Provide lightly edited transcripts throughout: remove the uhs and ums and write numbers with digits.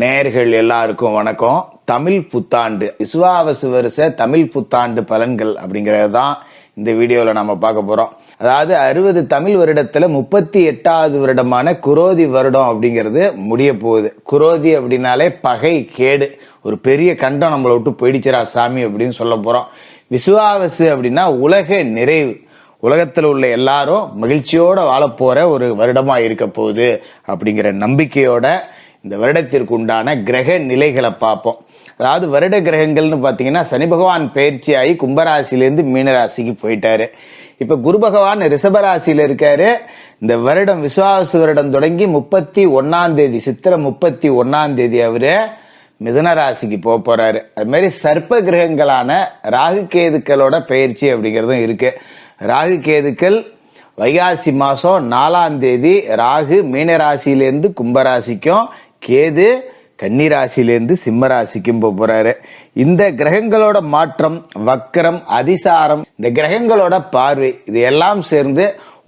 நேயர்கள் எல்லாருக்கும் வணக்கம். தமிழ் புத்தாண்டு விசுவாவசு வருஷ தமிழ் புத்தாண்டு பலன்கள் அப்படிங்கறது தான் இந்த வீடியோல நம்ம பார்க்க போறோம். அதாவது 60 தமிழ் வருடத்துல 38வது வருடமான குரோதி வருடம் அப்படிங்கிறது முடிய போகுது. குரோதி அப்படின்னாலே பகை, கேடு, ஒரு பெரிய கண்டம் நம்மளை விட்டு போயிடுச்சுரா சாமி அப்படின்னு சொல்ல போறோம். விசுவாவசு அப்படின்னா உலக நிறைவு, உலகத்துல உள்ள எல்லாரும் மகிழ்ச்சியோட வாழ போற ஒரு வருடமா இருக்க போகுது அப்படிங்கிற நம்பிக்கையோட இந்த வருடத்திற்கு உண்டான கிரக நிலைகளை பார்ப்போம். அதாவது வருட கிரகங்கள்னு பாத்தீங்கன்னா சனி பகவான் பயிற்சி ஆகி கும்பராசிலேருந்து மீனராசிக்கு போயிட்டாரு. இப்ப குரு பகவான் ரிஷபராசியில இருக்காரு. இந்த வருடம் விசுவாவசு வருடம் தொடங்கி 31ஆம் தேதி சித்திரை 31ஆம் தேதி அவரு மிதுன ராசிக்கு போக போறாரு. அது மாதிரி சர்ப்ப கிரகங்களான ராகு கேதுக்களோட பயிற்சி அப்படிங்கிறதும் இருக்கு. ராகு கேதுக்கள் வைகாசி மாசம் 4ஆம் தேதி ராகு மீனராசியிலேருந்து கும்பராசிக்கும், கேது கன்னிராசியிலேருந்து சிம்ம ராசிக்கும் போறாரு. இந்த கிரகங்களோட மாற்றம், வக்கரம், அதிசாரம், இந்த கிரகங்களோட பார்வை, இது எல்லாம் சேர்ந்து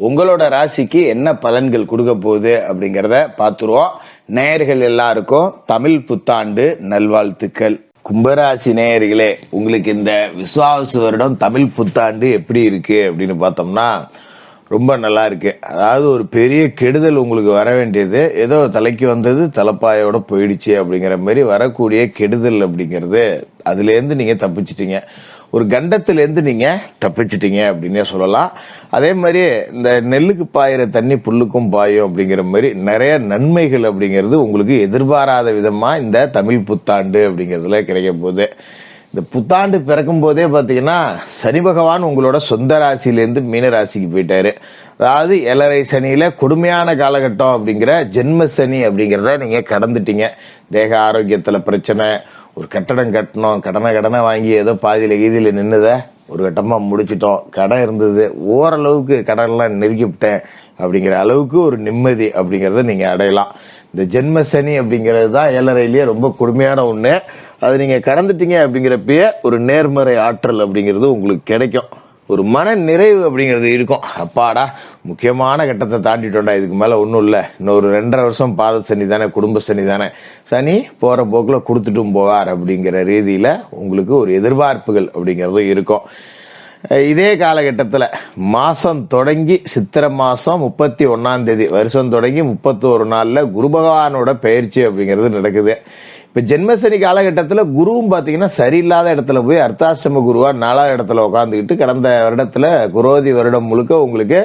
உங்களோட ராசிக்கு என்ன பலன்கள் கொடுக்க போகுது அப்படிங்கறத பார்த்துருவோம். நேயர்கள் எல்லாருக்கும் தமிழ் புத்தாண்டு நல்வாழ்த்துக்கள். கும்பராசி நேயர்களே, உங்களுக்கு இந்த விசுவாவசு வருடம் தமிழ் புத்தாண்டு எப்படி இருக்கு அப்படின்னு பார்த்தோம்னா ரொம்ப நல்லா இருக்கு. அதாவது ஒரு பெரிய கெடுதல் உங்களுக்கு வர வேண்டியது ஏதோ தலைக்கு வந்தது தலைப்பாயோட போயிடுச்சு அப்படிங்கிற மாதிரி வரக்கூடிய கெடுதல் அப்படிங்கிறது அதுல இருந்து நீங்க தப்பிச்சிட்டீங்க. ஒரு கண்டத்திலேருந்து நீங்க தப்பிச்சிட்டீங்க அப்படின்னே சொல்லலாம். அதே மாதிரி இந்த நெல்லுக்கு பாயிற தண்ணி புல்லுக்கும் பாயும் அப்படிங்கிற மாதிரி நிறைய நன்மைகள் அப்படிங்கிறது உங்களுக்கு எதிர்பாராத விதமா இந்த தமிழ் புத்தாண்டு அப்படிங்கிறதுல கிடைக்க போகுது. இந்த புத்தாண்டு பிறக்கும் போதே பாத்தீங்கன்னா சனி பகவான் உங்களோட சொந்த ராசியிலேருந்து மீன ராசிக்கு போயிட்டாரு. அதாவது 7.5 சனியில கொடுமையான காலகட்டம் அப்படிங்கிற ஜென்ம சனி அப்படிங்கிறத நீங்க கடந்துட்டீங்க. தேக ஆரோக்கியத்துல பிரச்சனை, ஒரு கட்டடம் கட்டணும், கடனை வாங்கி ஏதோ பாதியில கீதியில நின்னுத ஒரு கட்டமா முடிச்சிட்டோம், கடன் இருந்தது, ஓரளவுக்கு கடன்லாம் நெருக்கிவிட்டேன் அப்படிங்கிற அளவுக்கு ஒரு நிம்மதி அப்படிங்கறத நீங்க அடையலாம். இந்த ஜென்ம சனி அப்படிங்கிறது தான் 7.5லயே ரொம்ப கொடுமையான ஒண்ணு. அது நீங்க கடந்துட்டீங்க அப்படிங்கிறப்பயே ஒரு நேர்மறை ஆற்றல் அப்படிங்கிறது உங்களுக்கு கிடைக்கும். ஒரு மன நிறைவு அப்படிங்கிறது இருக்கும். அப்பாடா, முக்கியமான கட்டத்தை தாண்டிட்டோம்டா, இதுக்கு மேல ஒன்றும் இல்லை, இன்னொரு 2.5 வருஷம் பாத சனி தானே, குடும்ப சனி தானே, சனி போற போக்குல கொடுத்துட்டும் போவார் அப்படிங்கிற ரீதியில உங்களுக்கு ஒரு எதிர்பார்ப்புகள் அப்படிங்கிறதும் இருக்கும். இதே காலகட்டத்துல மாசம் தொடங்கி சித்திரை மாசம் 31ஆம் தேதி வருஷம் தொடங்கி 31 நாள்ல குரு பகவானோட பயிற்சி அப்படிங்கிறது நடக்குது. இப்ப ஜென்மசனி காலகட்டத்துல குருவும் பாத்தீங்கன்னா சரியில்லாத இடத்துல போய் அர்த்தாசிரம குருவா 4ஆவது இடத்துல உட்காந்துக்கிட்டு கடந்த வருடத்துல குரோதி வருடம் முழுக்க உங்களுக்கு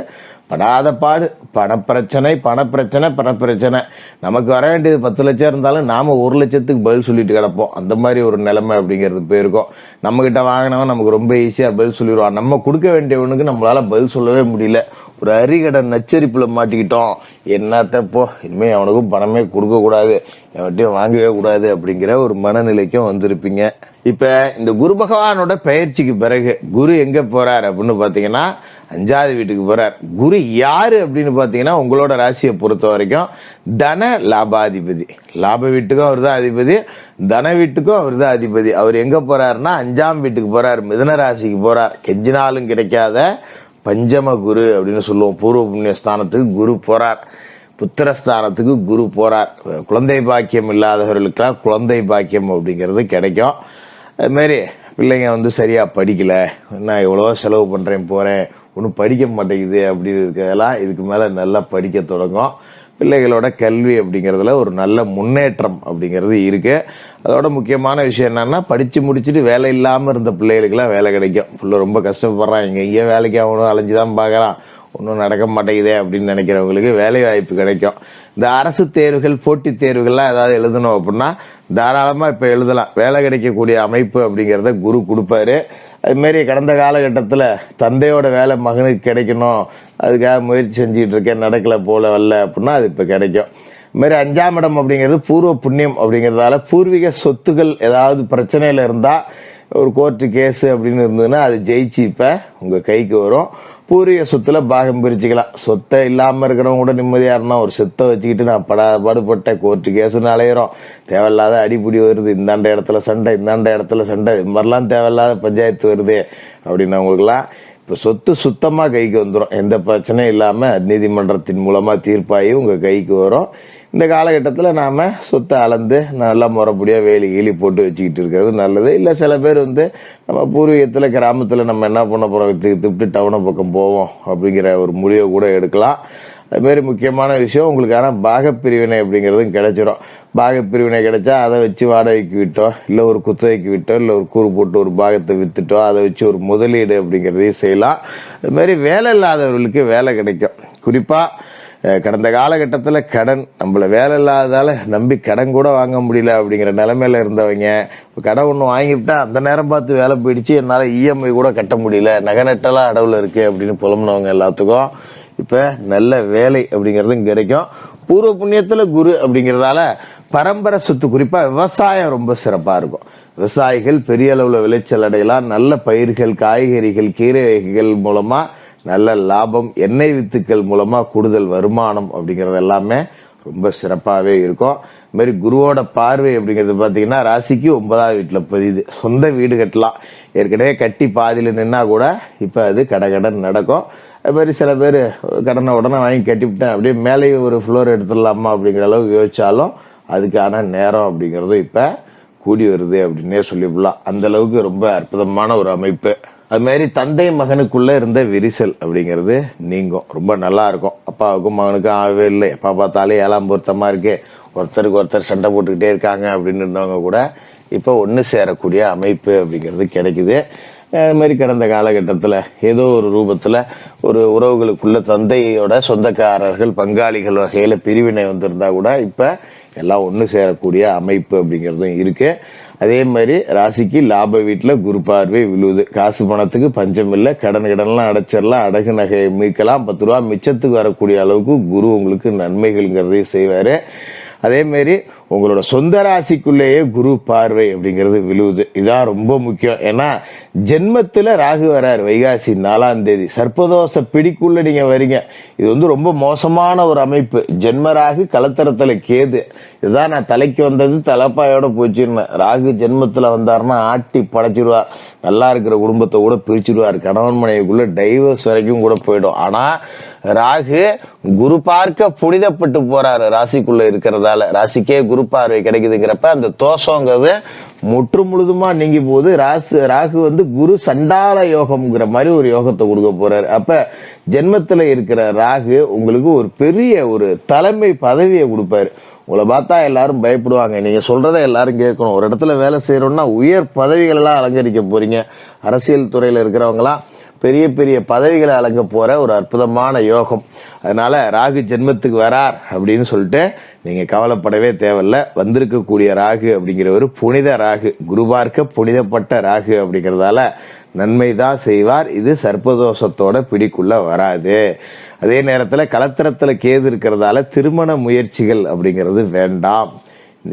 படாத பாடு, பணப்பிரச்சனை. நமக்கு வர வேண்டியது 10 லட்சம் இருந்தாலும் நாம 1 லட்சத்துக்கு பதில் சொல்லிட்டு கிடப்போம். அந்த மாதிரி ஒரு நிலைமை அப்படிங்கிறது போயிருக்கும். நம்ம கிட்ட வாங்கினவன் நமக்கு ரொம்ப ஈஸியா பதில் சொல்லிடுவான். நம்ம கொடுக்க வேண்டியவனுக்கு நம்மளால பதில் சொல்லவே முடியல. ஒரு அரிகடன் நச்சரிப்புல மாட்டிக்கிட்டோம். என்னத்தப்போ இனிமே அவனுக்கும் பணமே கொடுக்க கூடாது, எவட்டையும் வாங்கவே கூடாது அப்படிங்கிற ஒரு மனநிலைக்கும் வந்திருப்பீங்க. இப்ப இந்த குரு பகவானோட பயிற்சிக்கு பிறகு குரு எங்க போறார் அப்படின்னு பாத்தீங்கன்னா 5வது வீட்டுக்கு போறார். குரு யாரு அப்படின்னு பாத்தீங்கன்னா உங்களோட ராசியை பொறுத்த வரைக்கும் தன லாபாதிபதி. லாப வீட்டுக்கும் அவர் தான் அதிபதி, தன வீட்டுக்கும் அவர் தான் அதிபதி. அவர் எங்க போறாருன்னா 5ஆம் வீட்டுக்கு போறார், மிதுன ராசிக்கு போறார். கெஞ்சினாலும் கிடைக்காத பஞ்சம குரு அப்படின்னு சொல்லுவோம். பூர்வ புண்ணிய ஸ்தானத்துக்கு குரு போறார், புத்திரஸ்தானத்துக்கு குரு போறார். குழந்தை பாக்கியம் இல்லாதவர்களுக்கெல்லாம் குழந்தை பாக்கியம் அப்படிங்கிறது கிடைக்கும். அது மாதிரி பிள்ளைங்க சரியா படிக்கல, நான் எவ்வளவோ செலவு பண்றேன் போறேன், ஒன்றும் படிக்க மாட்டேங்குது அப்படின்னு இருக்கிறதெல்லாம் இதுக்கு மேல நல்லா படிக்க தொடங்கும். பிள்ளைகளோட கல்வி அப்படிங்கறதுல ஒரு நல்ல முன்னேற்றம் அப்படிங்கிறது இருக்கு. அதோட முக்கியமான விஷயம் என்னன்னா, படிச்சு முடிச்சுட்டு வேலை இல்லாம இருந்த பிள்ளைகளுக்கு எல்லாம் வேலை கிடைக்கும். பிள்ளை ரொம்ப கஷ்டப்படுறான், இங்கே வேலைக்கு ஆகணும், அலைஞ்சுதான் பாக்குறான், ஒன்றும் நடக்க மாட்டேங்குதே அப்படின்னு நினைக்கிறவங்களுக்கு வேலை வாய்ப்பு கிடைக்கும். இந்த அரசு தேர்வுகள், போட்டித் தேர்வுகள்லாம் ஏதாவது எழுதணும் அப்படின்னா தாராளமா இப்ப எழுதலாம். வேலை கிடைக்கக்கூடிய அமைப்பு அப்படிங்கறத குரு கொடுப்பாரு. அது மாதிரி கடந்த காலகட்டத்துல தந்தையோட வேலை மகனுக்கு கிடைக்கணும், அதுக்காக முயற்சி செஞ்சுட்டு இருக்கேன், நடக்கல போல வரல அப்படின்னா அது இப்ப கிடைக்கும். இது மாதிரி 5ஆம் இடம் அப்படிங்கிறது பூர்வ புண்ணியம் அப்படிங்கறதால பூர்வீக சொத்துக்கள் ஏதாவது பிரச்சனையில இருந்தா, ஒரு கோர்ட்டு கேஸ் அப்படின்னு இருந்ததுன்னா அது ஜெயிச்சு இப்ப உங்க கைக்கு வரும். பூர்வீக சொத்துல பாகம் பிரிச்சுக்கலாம். சொத்தை இல்லாம இருக்கிறவங்க கூட நிம்மதியா இருந்தா, ஒரு சொத்தை வச்சுக்கிட்டு நான் பாடுபட்ட கோர்ட்டு கேஸ்ன்னு அலையிறோம், தேவையில்லாத அடிப்படி வருது, இந்தாண்ட இடத்துல சண்டை, இந்தாண்ட இடத்துல சண்டை, இது மாதிரிலாம் தேவையில்லாத பஞ்சாயத்து வருது அப்படின்னு அவங்களுக்குலாம் இப்ப சொத்து சுத்தமா கைக்கு வந்துடும். எந்த பிரச்சனையும் இல்லாம நீதிமன்றத்தின் மூலமா தீர்ப்பாகி உங்க கைக்கு வரும். இந்த காலகட்டத்தில் நாம் சொத்தை அளந்து நல்லா முறைப்படியாக வேலி கீழி போட்டு வச்சுக்கிட்டு இருக்கிறது நல்லது. இல்லை சில பேர் நம்ம பூர்வீகத்தில் கிராமத்தில் நம்ம என்ன பண்ண போகிறோம், வித்துட்டு டவுனை பக்கம் போவோம் அப்படிங்கிற ஒரு முடிவை கூட எடுக்கலாம். அதுமாரி முக்கியமான விஷயம், உங்களுக்கான பாகப்பிரிவினை அப்படிங்கிறதும் கிடைச்சிடும். பாகப்பிரிவினை கிடைச்சா அதை வச்சு வாடகைக்கு விட்டோ, இல்லை ஒரு குத்தகைக்கு விட்டோ, இல்லை ஒரு கூறு போட்டு ஒரு பாகத்தை வித்துட்டோ, அதை வச்சு ஒரு முதலீடு அப்படிங்கிறதையும் செய்யலாம். அதுமாரி வேலை இல்லாதவர்களுக்கு வேலை கிடைக்கும். குறிப்பாக கடந்த காலகட்டத்தில் கடன், நம்மள வேலை இல்லாததால நம்பி கடன் கூட வாங்க முடியல அப்படிங்கிற நிலைமையில இருந்தவங்க கடன் ஒன்று வாங்கிவிட்டா அந்த நேரம் பார்த்து வேலை போயிடுச்சு, என்னால் இஎம்ஐ கூட கட்ட முடியல, நகை நட்டெல்லாம் அடவுல இருக்கு அப்படின்னு புலம்புனவங்க எல்லாத்துக்கும் இப்ப நல்ல வேலை அப்படிங்கறதும் கிடைக்கும். பூர்வ புண்ணியத்துல குரு அப்படிங்கறதால பரம்பரை சொத்து, குறிப்பா விவசாயம் ரொம்ப சிறப்பா இருக்கும். விவசாயிகள் பெரிய அளவுல விளைச்சல் அடையலாம். நல்ல பயிர்கள், காய்கறிகள், கீரை வகைகள் மூலமா நல்ல லாபம், எண்ணெய் வித்துக்கள் மூலமா கூடுதல் வருமானம் அப்படிங்கறது எல்லாமே ரொம்ப சிறப்பாவே இருக்கும். இது மாதிரி குருவோட பார்வை அப்படிங்கிறது பாத்தீங்கன்னா ராசிக்கு 9ஆவது வீட்டுல பதியுது. சொந்த வீடு கட்டலாம். ஏற்கனவே கட்டி பாதியில நின்னா கூட இப்ப அது கடகடன் நடக்கும். அது மாதிரி சில பேர் கடனை உடனே வாங்கி கட்டிவிட்டேன், அப்படியே மேலேயும் ஒரு ஃப்ளோர் எடுத்துடலாமா அப்படிங்கிற அளவுக்கு யோசிச்சாலும் அதுக்கான நேரம் அப்படிங்கறதும் இப்ப கூடி வருது அப்படின்னே சொல்லிவிடலாம். அந்த அளவுக்கு ரொம்ப அற்புதமான ஒரு அமைப்பு. அது மாதிரி தந்தை மகனுக்குள்ள இருந்த விரிசல் அப்படிங்கிறது நீங்கும், ரொம்ப நல்லா இருக்கும். அப்பாவுக்கும் மகனுக்கும் ஆகவே இல்லை, எப்பா பார்த்தாலே 7ஆம் பொருத்தமா இருக்கு, ஒருத்தருக்கு ஒருத்தர் சண்டை போட்டுக்கிட்டே இருக்காங்க அப்படின்னு இருந்தவங்க கூட இப்ப ஒன்னு சேரக்கூடிய அமைப்பு அப்படிங்கிறது கிடைக்குது. அது மாதிரி கடந்த காலகட்டத்தில் ஏதோ ஒரு ரூபத்தில் ஒரு உறவுகளுக்குள்ள தந்தையோட சொந்தக்காரர்கள், பங்காளிகள் வகையில பிரிவினை வந்திருந்தா கூட இப்ப எல்லாம் ஒன்று சேரக்கூடிய அமைப்பு அப்படிங்கிறதும் இருக்கு. அதே மாதிரி ராசிக்கு லாப வீட்டுல குரு பார்வை விழுவுது. காசு பணத்துக்கு பஞ்சம் இல்லை, கடன்லாம் அடைச்சிடலாம், அடகு நகையை மீட்கலாம், 10 ரூபா மிச்சத்துக்கு வரக்கூடிய அளவுக்கு குரு உங்களுக்கு நன்மைகள்ங்கிறதையும் செய்வாரு. அதே மாதிரி உங்களோட சொந்த ராசிக்குள்ளேயே குரு பார்வை அப்படிங்கிறது விழுவுது. இதான் ரொம்ப முக்கியம். ஏன்னா ஜென்மத்துல ராகு வராரு வைகாசி 4ஆம் தேதி, சர்ப்பதோஷ பிடிக்குள்ள நீங்க வரீங்க. இது ரொம்ப மோசமான ஒரு அமைப்பு. ஜென்ம ராகு கலத்தரத்துல கேது. இதுதான் நான் தலைக்கு வந்தது தலைப்பாயோட போச்சுன்னு. ராகு ஜென்மத்துல வந்தாருன்னா ஆட்டி படைச்சிருவார். நல்லா இருக்கிற குடும்பத்தை கூட பிரிச்சுடுவார். கணவன் மனைவிக்குள்ள டைவர்ஸ் வரைக்கும் கூட போயிடும். ஆனா ராகு குரு பார்க்க புனிதப்பட்டு போறாரு ராசிக்குள்ள இருக்கிறதால. ராசிக்கே குரு பார்வை கிடைக்குதுங்கிறப்ப அந்த தோஷங்கிறது முற்று முழுதுமா நீங்கி போகுது. ராகு குரு சண்டால யோகம்ங்கிற மாதிரி ஒரு யோகத்தை கொடுக்க போறாரு. அப்ப ஜென்மத்துல இருக்கிற ராகு உங்களுக்கு ஒரு பெரிய ஒரு தலைமை பதவியை கொடுப்பாரு. உங்களை பார்த்தா எல்லாரும் பயப்படுவாங்க, நீங்க சொல்றத எல்லாரும் கேட்கணும். ஒரு இடத்துல வேலை செய்யறோம்னா உயர் பதவிகள் எல்லாம் அலங்கரிக்க போறீங்க. அரசியல் துறையில இருக்கிறவங்களாம் பெரிய பெரிய பதவிகளை அலங்க போற ஒரு அற்புதமான யோகம். அதனால ராகு ஜென்மத்துக்கு வரார் அப்படின்னு சொல்லிட்டு நீங்க கவலைப்படவே தேவையில்ல. வந்திருக்கக்கூடிய ராகு அப்படிங்கிறவர் புனித ராகு, குரு பார்க்க புனிதப்பட்ட ராகு அப்படிங்கறதால நன்மைதான் செய்வார். இது சர்ப்பதோஷத்தோட பிடிக்குள்ள வராது. அதே நேரத்துல கலத்திரத்துல கேது இருக்கிறதால திருமண முயற்சிகள் அப்படிங்கிறது வேண்டாம்.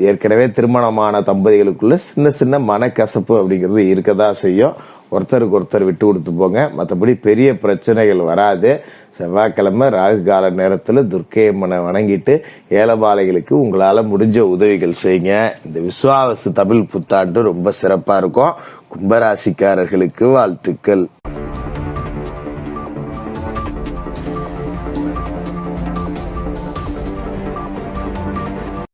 ஏற்கனவே திருமணமான தம்பதிகளுக்குள்ள சின்ன சின்ன மனக்கசப்பு அப்படிங்கிறது இருக்கதான் செய்யும். ஒருத்தருக்கு ஒருத்தர் விட்டு கொடுத்து போங்க, மற்றபடி பெரிய பிரச்சனைகள் வராது. செவ்வாய்க்கிழமை ராகு கால நேரத்துல துர்க்கையம்மனை வணங்கிட்டு ஏலபாலைகளுக்கு உங்களால முடிஞ்ச உதவிகள் செய்யுங்க. இந்த விஸ்வாவசு தமிழ் புத்தாண்டு ரொம்ப சிறப்பா இருக்கும். கும்பராசிக்காரர்களுக்கு வாழ்த்துக்கள்.